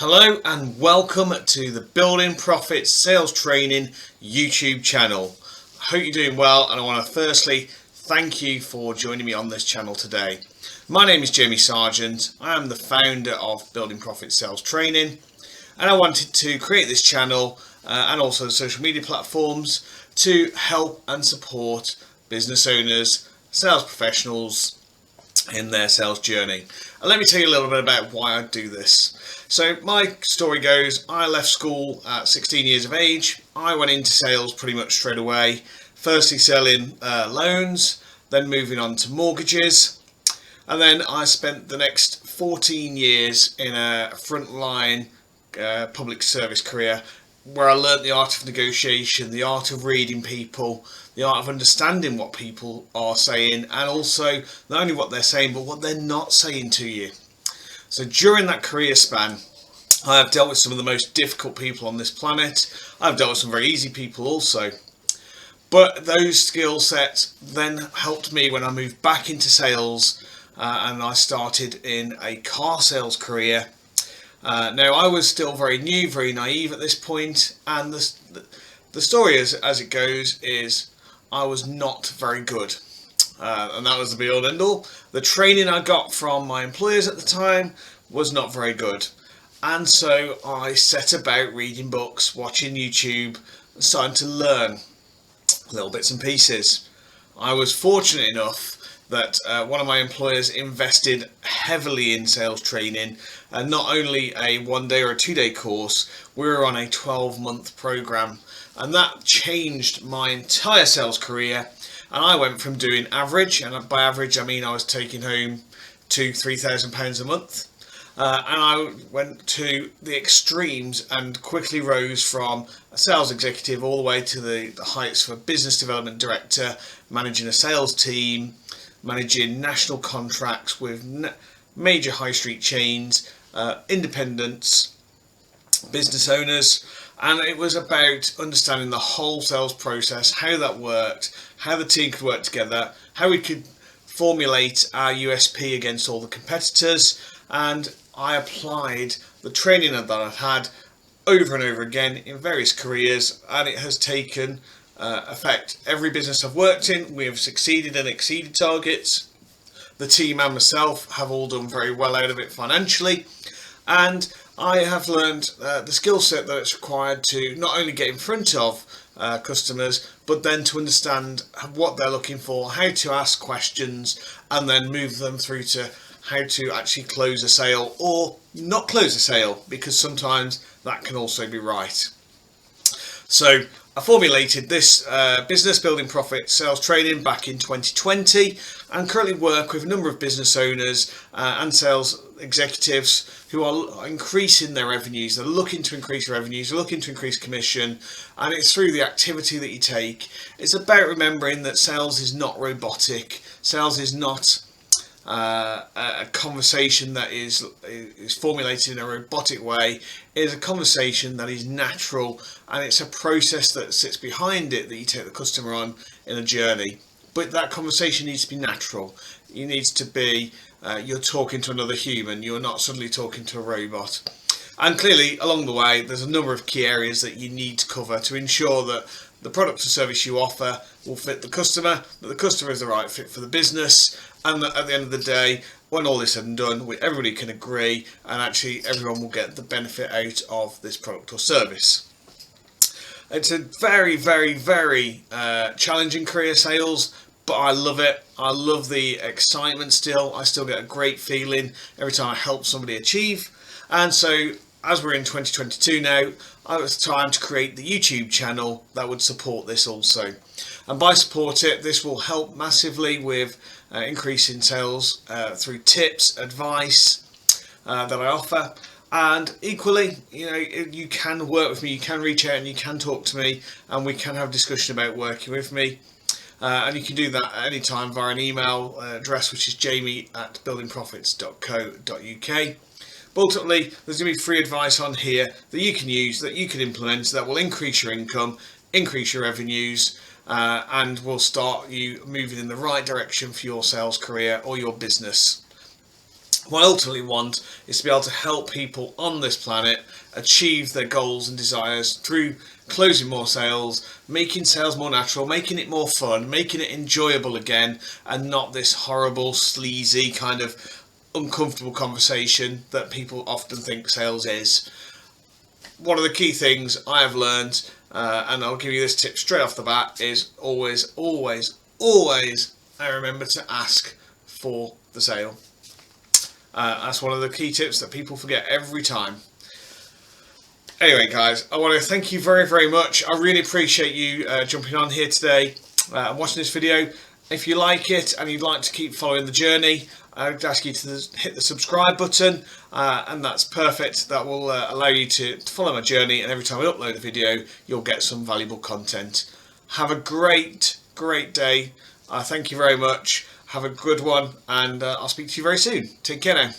Hello and welcome to the Building Profits Sales Training YouTube channel. I hope you're doing well, and I want to firstly thank you for joining me on this channel today. My name is Jamie Sargent. I am the founder of Building Profits Sales Training, and I wanted to create this channel and also the social media platforms to help and support business owners, sales professionals in their sales journey. And let me tell you a little bit about why I do this. So my story goes, I left school at 16 years of age. I went into sales pretty much straight away, firstly selling loans, then moving on to mortgages, and then I spent the next 14 years in a frontline public service career where I learnt the art of negotiation, the art of reading people, the art of understanding what people are saying, and also not only what they're saying but what they're not saying to you. So during that career span, I have dealt with some of the most difficult people on this planet. I've dealt with some very easy people also. But those skill sets then helped me when I moved back into sales and I started in a car sales career. Now, I was still very new, very naive at this point, and the story as it goes is I was not very good. And that was the be all and end all. The training I got from my employers at the time was not very good. And so I set about reading books, watching YouTube, and starting to learn little bits and pieces. I was fortunate enough that one of my employers invested heavily in sales training, and not only a 1-day or a 2-day course, we were on a 12-month program, and that changed my entire sales career. And I went from doing average, and by average I mean I was taking home £2,000-3,000 a month, and I went to the extremes and quickly rose from a sales executive all the way to the heights of a business development director, managing a sales team, managing national contracts with major high street chains, independents, business owners. And it was about understanding the whole sales process, how that worked, how the team could work together, how we could formulate our USP against all the competitors. And I applied the training that I've had over and over again in various careers, and it has taken effect. Every business I've worked in, we have succeeded and exceeded targets. The team and myself have all done very well out of it financially, and I have learned the skill set that it's required to not only get in front of customers, but then to understand what they're looking for, how to ask questions, and then move them through to how to actually close a sale or not close a sale, because sometimes that can also be right. So I formulated this business building profit sales training back in 2020, and currently work with a number of business owners and sales executives who are increasing their revenues. They're looking to increase revenues, they're looking to increase commission, and it's through the activity that you take. It's about remembering that sales is not robotic. Sales is not a conversation that is formulated in a robotic way. It is a conversation that is natural, and it's a process that sits behind it that you take the customer on in a journey. But that conversation needs to be natural. It needs to be you're talking to another human. You're not suddenly talking to a robot. And clearly, along the way, there's a number of key areas that you need to cover to ensure that the product or service you offer will fit the customer, that the customer is the right fit for the business, and that at the end of the day, when all is said and done, everybody can agree, and actually everyone will get the benefit out of this product or service. It's a very, very, very challenging career, sales, but I love it. I love the excitement still. I still get a great feeling every time I help somebody achieve. And so, as we're in 2022 now, it was time to create the YouTube channel that would support this also. And by support it, this will help massively with increasing sales through tips, advice that I offer. And equally, you can work with me, you can reach out and you can talk to me, and we can have discussion about working with me. And you can do that at any time via an email address, which is jamie@buildingprofits.co.uk. But ultimately, there's going to be free advice on here that you can use, that you can implement, that will increase your income, increase your revenues, and will start you moving in the right direction for your sales career or your business. What I ultimately want is to be able to help people on this planet achieve their goals and desires through closing more sales, making sales more natural, making it more fun, making it enjoyable again, and not this horrible, sleazy kind of uncomfortable conversation that people often think sales is. One of the key things I have learned, and I'll give you this tip straight off the bat, is always I remember to ask for the sale. That's one of the key tips that people forget every time. Anyway, guys, I want to thank you very much. I really appreciate you jumping on here today and watching this video. If you like it and you'd like to keep following the journey, I'd ask you to hit the subscribe button, and that's perfect. That will allow you to follow my journey, and every time I upload a video, you'll get some valuable content. Have a great day. Thank you very much. Have a good one, and I'll speak to you very soon. Take care now.